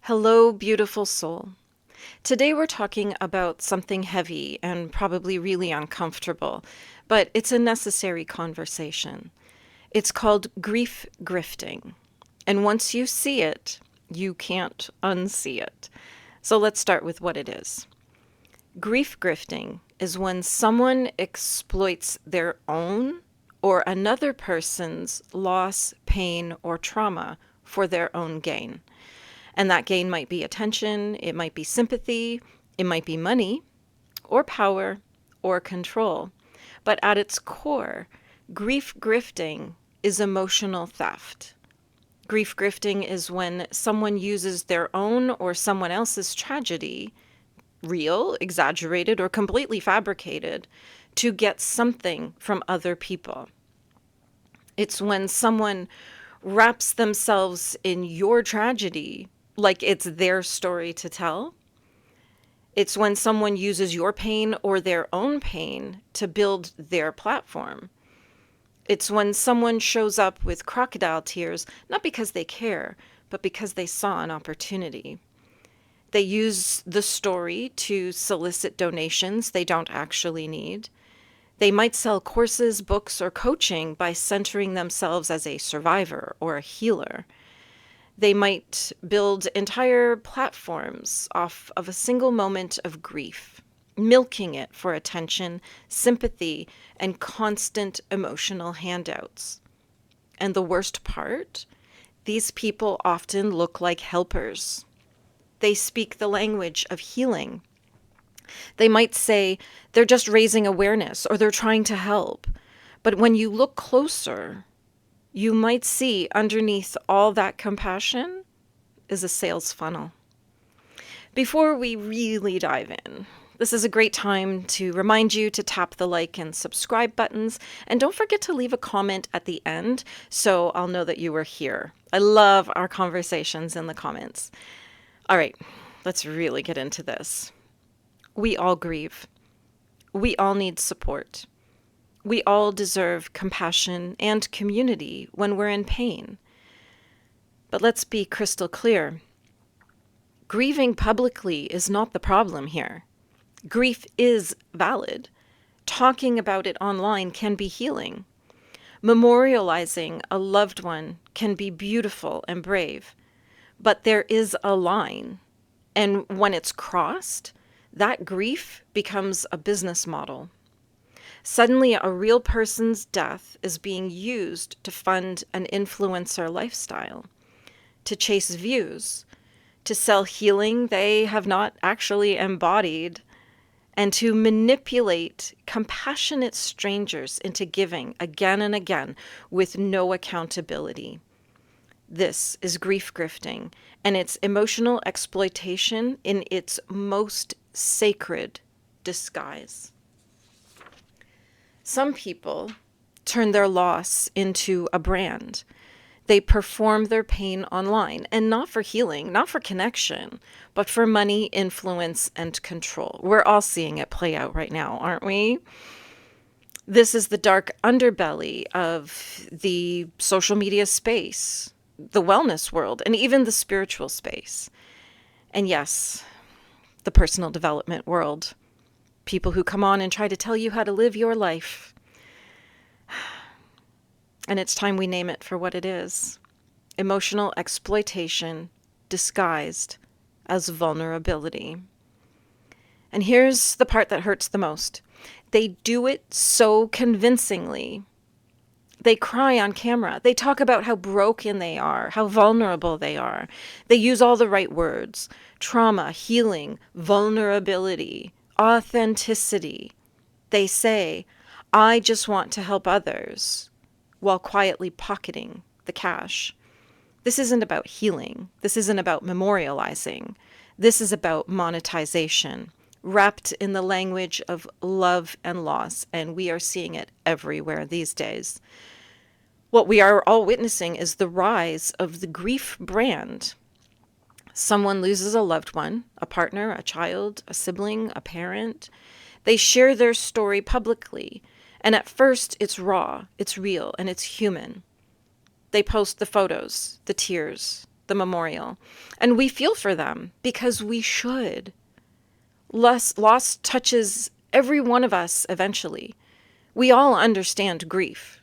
Hello, beautiful soul. Today we're talking about something heavy and probably really uncomfortable, but it's a necessary conversation. It's called grief grifting. And once you see it, you can't unsee it. So let's start with what it is. Grief grifting is when someone exploits their own or another person's loss, pain, or trauma for their own gain. And that gain might be attention, it might be sympathy, it might be money, or power, or control. But at its core, grief grifting is emotional theft. Grief grifting is when someone uses their own or someone else's tragedy, real, exaggerated, or completely fabricated, to get something from other people. It's when someone wraps themselves in your tragedy like it's their story to tell. It's when someone uses your pain or their own pain to build their platform. It's when someone shows up with crocodile tears, not because they care, but because they saw an opportunity. They use the story to solicit donations they don't actually need. They might sell courses, books, or coaching by centering themselves as a survivor or a healer. They might build entire platforms off of a single moment of grief, milking it for attention, sympathy, and constant emotional handouts. And the worst part, these people often look like helpers. They speak the language of healing. They might say they're just raising awareness or they're trying to help. But when you look closer, you might see underneath all that compassion is a sales funnel. Before we really dive in, this is a great time to remind you to tap the like and subscribe buttons, and don't forget to leave a comment at the end so I'll know that you were here. I love our conversations in the comments. All right, let's really get into this. We all grieve. We all need support. We all deserve compassion and community when we're in pain. But let's be crystal clear. Grieving publicly is not the problem here. Grief is valid. Talking about it online can be healing. Memorializing a loved one can be beautiful and brave. But there is a line. And when it's crossed, that grief becomes a business model. Suddenly, a real person's death is being used to fund an influencer lifestyle, to chase views, to sell healing they have not actually embodied, and to manipulate compassionate strangers into giving again and again with no accountability. This is grief grifting, and it's emotional exploitation in its most sacred disguise. Some people turn their loss into a brand. They perform their pain online, and not for healing, not for connection, but for money, influence, and control. We're all seeing it play out right now, aren't we? This is the dark underbelly of the social media space, the wellness world, and even the spiritual space. And yes, the personal development world. People who come on and try to tell you how to live your life. And it's time we name it for what it is. Emotional exploitation disguised as vulnerability. And here's the part that hurts the most. They do it so convincingly. They cry on camera. They talk about how broken they are, how vulnerable they are. They use all the right words: trauma, healing, vulnerability, authenticity. They say, I just want to help others, while quietly pocketing the cash. This isn't about healing. This isn't about memorializing. This is about monetization, wrapped in the language of love and loss, and we are seeing it everywhere these days. What we are all witnessing is the rise of the grief brand. Someone loses a loved one, a partner, a child, a sibling, a parent. They share their story publicly, and at first it's raw, it's real, and it's human. They post the photos, the tears, the memorial. And we feel for them because we should. Loss touches every one of us eventually. We all understand grief,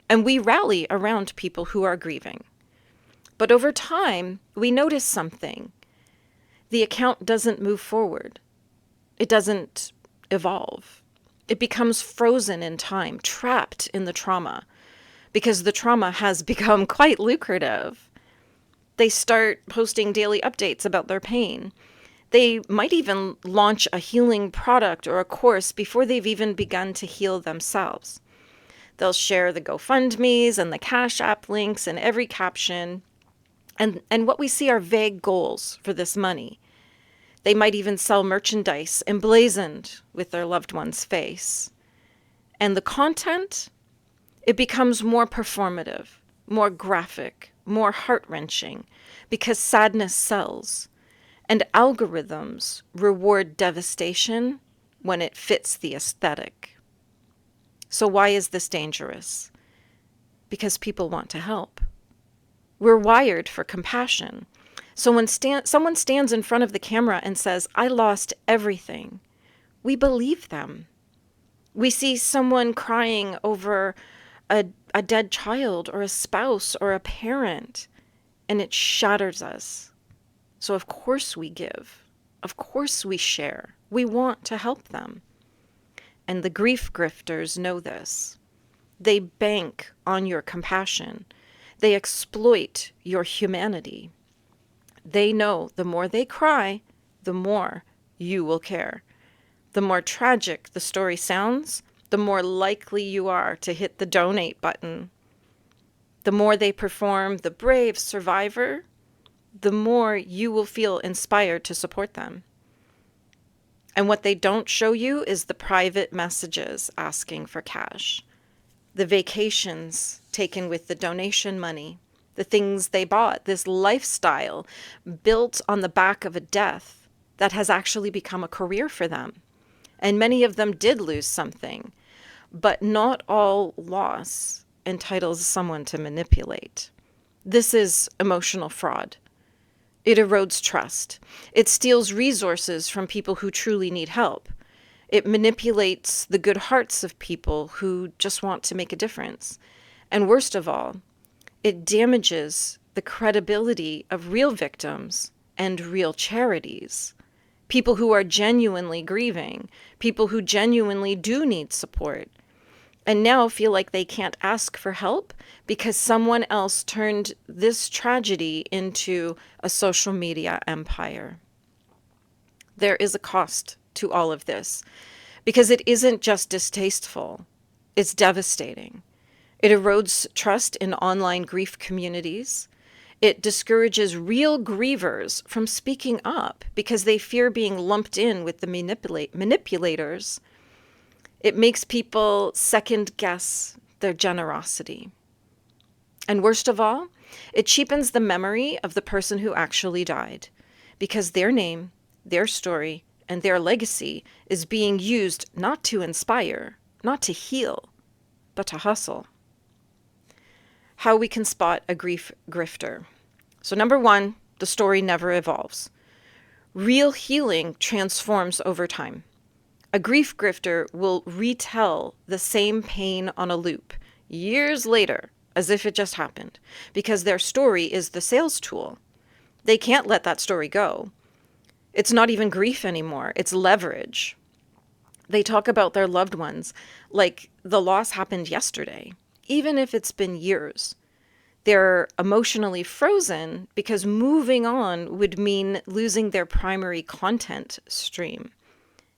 and we rally around people who are grieving. But over time, we notice something. The account doesn't move forward. It doesn't evolve. It becomes frozen in time, trapped in the trauma, because the trauma has become quite lucrative. They start posting daily updates about their pain. They might even launch a healing product or a course before they've even begun to heal themselves. They'll share the GoFundMes and the Cash App links in every caption. And what we see are vague goals for this money. They might even sell merchandise emblazoned with their loved one's face. And the content, it becomes more performative, more graphic, more heart-wrenching, because sadness sells. And algorithms reward devastation when it fits the aesthetic. So why is this dangerous? Because people want to help. We're wired for compassion. So when someone stands in front of the camera and says, "I lost everything," we believe them. We see someone crying over a dead child or a spouse or a parent, and it shatters us. So of course we give. Of course we share. We want to help them. And the grief grifters know this. They bank on your compassion. They exploit your humanity. They know the more they cry, the more you will care. The more tragic the story sounds, the more likely you are to hit the donate button. The more they perform the brave survivor, the more you will feel inspired to support them. And what they don't show you is the private messages asking for cash, the vacations taken with the donation money, the things they bought, this lifestyle built on the back of a death that has actually become a career for them. And many of them did lose something, but not all loss entitles someone to manipulate. This is emotional fraud. It erodes trust. It steals resources from people who truly need help. It manipulates the good hearts of people who just want to make a difference. And worst of all, it damages the credibility of real victims and real charities. People who are genuinely grieving, people who genuinely do need support, and now feel like they can't ask for help because someone else turned this tragedy into a social media empire. There is a cost to all of this because it isn't just distasteful, it's devastating. It erodes trust in online grief communities. It discourages real grievers from speaking up because they fear being lumped in with the manipulators. It makes people second guess their generosity. And worst of all, it cheapens the memory of the person who actually died because their name, their story, and their legacy is being used not to inspire, not to heal, but to hustle. How we can spot a grief grifter. So number one, the story never evolves. Real healing transforms over time. A grief grifter will retell the same pain on a loop years later as if it just happened because their story is the sales tool. They can't let that story go. It's not even grief anymore. It's leverage. They talk about their loved ones like the loss happened yesterday, even if it's been years. They're emotionally frozen because moving on would mean losing their primary content stream.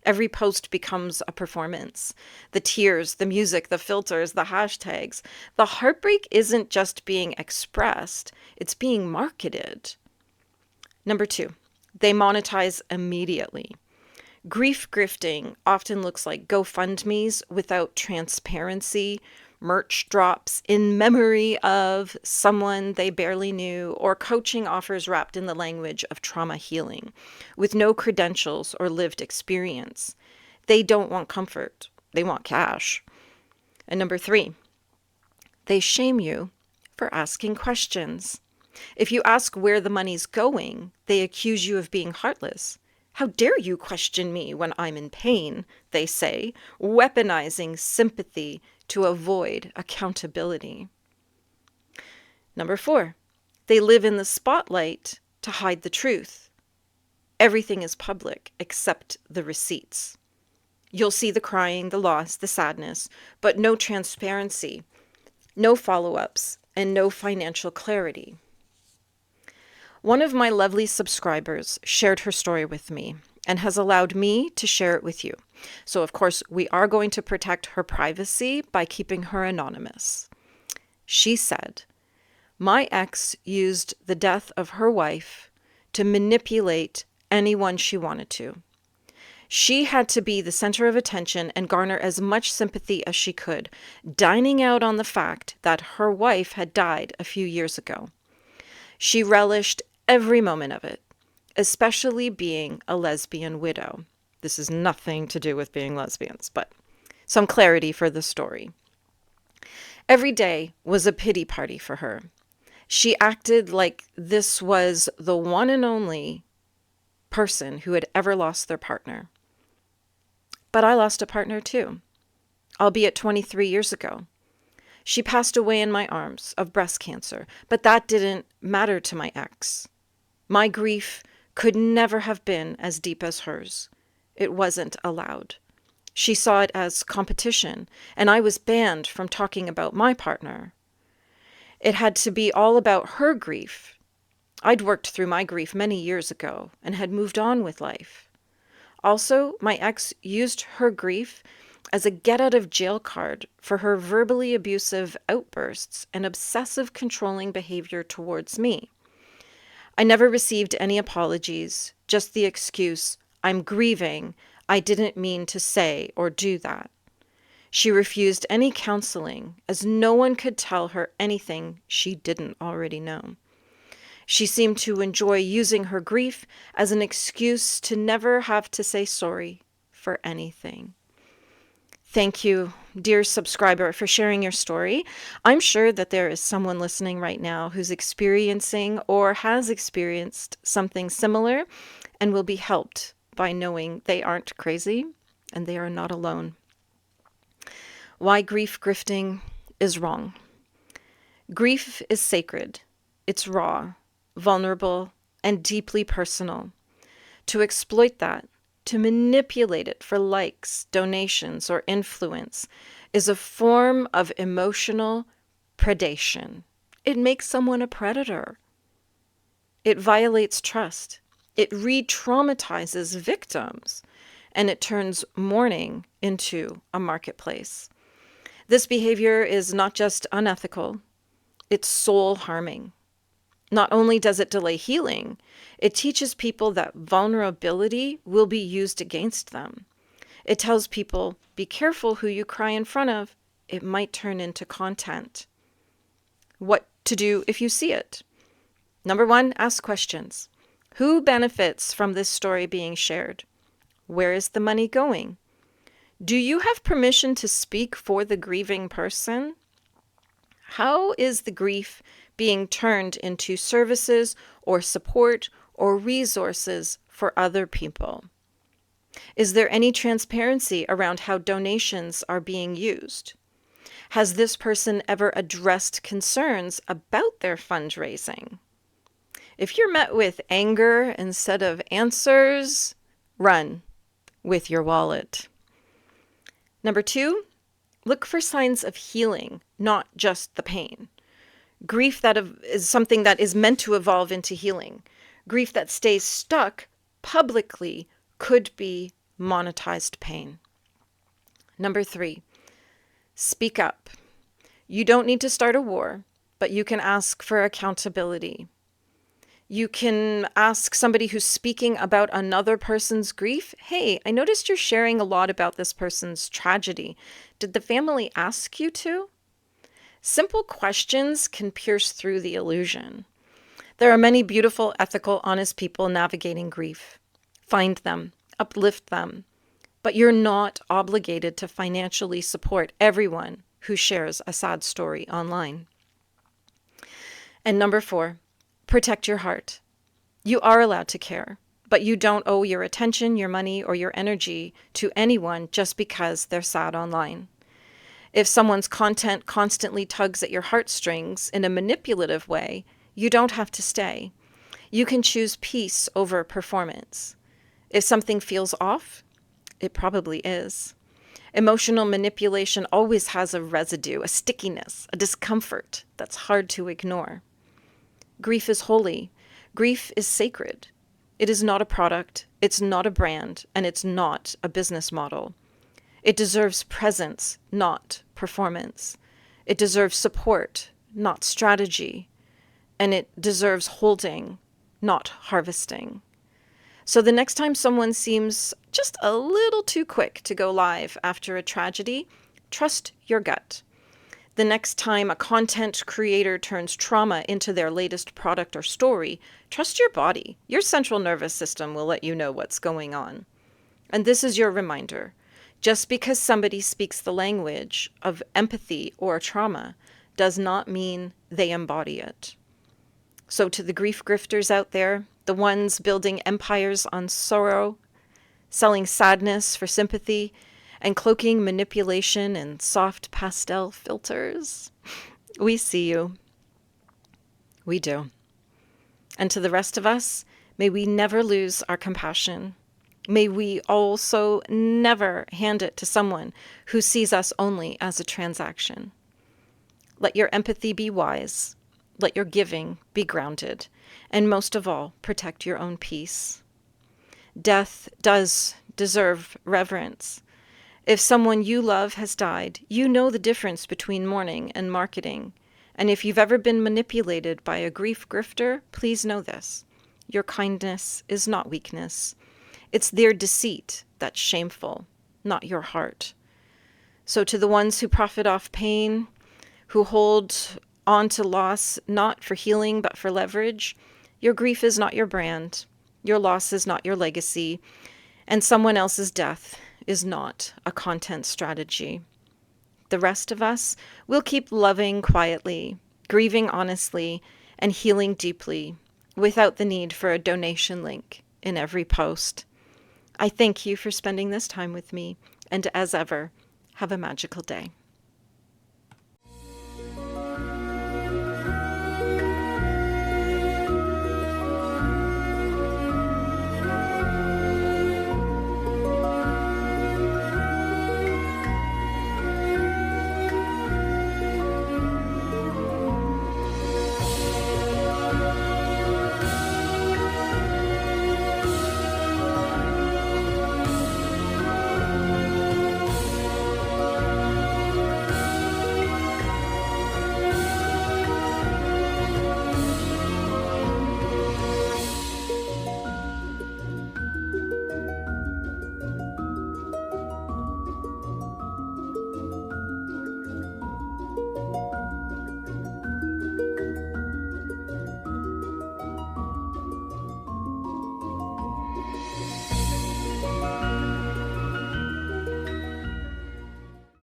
Every post becomes a performance. The tears, the music, the filters, the hashtags. The heartbreak isn't just being expressed, it's being marketed. Number two, they monetize immediately. Grief grifting often looks like GoFundMes without transparency, merch drops in memory of someone they barely knew, or coaching offers wrapped in the language of trauma healing, with no credentials or lived experience. They don't want comfort. They want cash. And number three, they shame you for asking questions. If you ask where the money's going, they accuse you of being heartless. How dare you question me when I'm in pain, they say, weaponizing sympathy to avoid accountability. Number 4, they live in the spotlight to hide the truth. Everything is public except the receipts. You'll see the crying, the loss, the sadness, but no transparency, no follow-ups, and no financial clarity. One of my lovely subscribers shared her story with me and has allowed me to share it with you. So, of course, we are going to protect her privacy by keeping her anonymous. She said, "My ex used the death of her wife to manipulate anyone she wanted to. She had to be the center of attention and garner as much sympathy as she could, dining out on the fact that her wife had died a few years ago. She relished every moment of it, especially being a lesbian widow." This has nothing to do with being lesbians, but some clarity for the story. "Every day was a pity party for her. She acted like this was the one and only person who had ever lost their partner. But I lost a partner too, albeit 23 years ago. She passed away in my arms of breast cancer, but that didn't matter to my ex. My grief could never have been as deep as hers. It wasn't allowed. She saw it as competition, and I was banned from talking about my partner. It had to be all about her grief. I'd worked through my grief many years ago and had moved on with life. Also, my ex used her grief as a get-out-of-jail card for her verbally abusive outbursts and obsessive controlling behavior towards me. I never received any apologies, just the excuse, 'I'm grieving, I didn't mean to say or do that.' She refused any counseling, as no one could tell her anything she didn't already know. She seemed to enjoy using her grief as an excuse to never have to say sorry for anything." Thank you, dear subscriber, for sharing your story. I'm sure that there is someone listening right now who's experiencing or has experienced something similar and will be helped by knowing they aren't crazy and they are not alone. Why grief grifting is wrong. Grief is sacred. It's raw, vulnerable, and deeply personal. To exploit that, to manipulate it for likes, donations, or influence is a form of emotional predation. It makes someone a predator. It violates trust. It re-traumatizes victims, and it turns mourning into a marketplace. This behavior is not just unethical, it's soul-harming. Not only does it delay healing, it teaches people that vulnerability will be used against them. It tells people, be careful who you cry in front of. It might turn into content. What to do if you see it? Number 1, ask questions. Who benefits from this story being shared? Where is the money going? Do you have permission to speak for the grieving person? How is the grief being turned into services or support or resources for other people? Is there any transparency around how donations are being used? Has this person ever addressed concerns about their fundraising? If you're met with anger instead of answers, run with your wallet. Number 2, look for signs of healing, not just the pain. Grief that is something that is meant to evolve into healing. Grief that stays stuck publicly could be monetized pain. Number 3, speak up. You don't need to start a war, but you can ask for accountability. You can ask somebody who's speaking about another person's grief, "Hey, I noticed you're sharing a lot about this person's tragedy. Did the family ask you to?" Simple questions can pierce through the illusion. There are many beautiful, ethical, honest people navigating grief. Find them, uplift them, but you're not obligated to financially support everyone who shares a sad story online. And number 4, Protect your heart. You are allowed to care, but you don't owe your attention, your money, or your energy to anyone just because they're sad online. If someone's content constantly tugs at your heartstrings in a manipulative way, you don't have to stay. You can choose peace over performance. If something feels off, it probably is. Emotional manipulation always has a residue, a stickiness, a discomfort that's hard to ignore. Grief is holy. Grief is sacred. It is not a product, it's not a brand, and it's not a business model. It deserves presence, not performance. It deserves support, not strategy. And it deserves holding, not harvesting. So the next time someone seems just a little too quick to go live after a tragedy, trust your gut. The next time a content creator turns trauma into their latest product or story, trust your body. Your central nervous system will let you know what's going on. And this is your reminder. Just because somebody speaks the language of empathy or trauma does not mean they embody it. So to the grief grifters out there, the ones building empires on sorrow, selling sadness for sympathy, and cloaking manipulation in soft pastel filters, we see you. We do. And to the rest of us, may we never lose our compassion. May we also never hand it to someone who sees us only as a transaction. Let your empathy be wise. Let your giving be grounded. And most of all, protect your own peace. Death does deserve reverence. If someone you love has died, you know the difference between mourning and marketing. And if you've ever been manipulated by a grief grifter, please know this. Your kindness is not weakness. It's their deceit that's shameful, not your heart. So to the ones who profit off pain, who hold on to loss not for healing but for leverage, your grief is not your brand. Your loss is not your legacy. And someone else's death is not a content strategy. The rest of us will keep loving quietly, grieving honestly, and healing deeply, without the need for a donation link in every post. I thank you for spending this time with me, and as ever, have a magical day.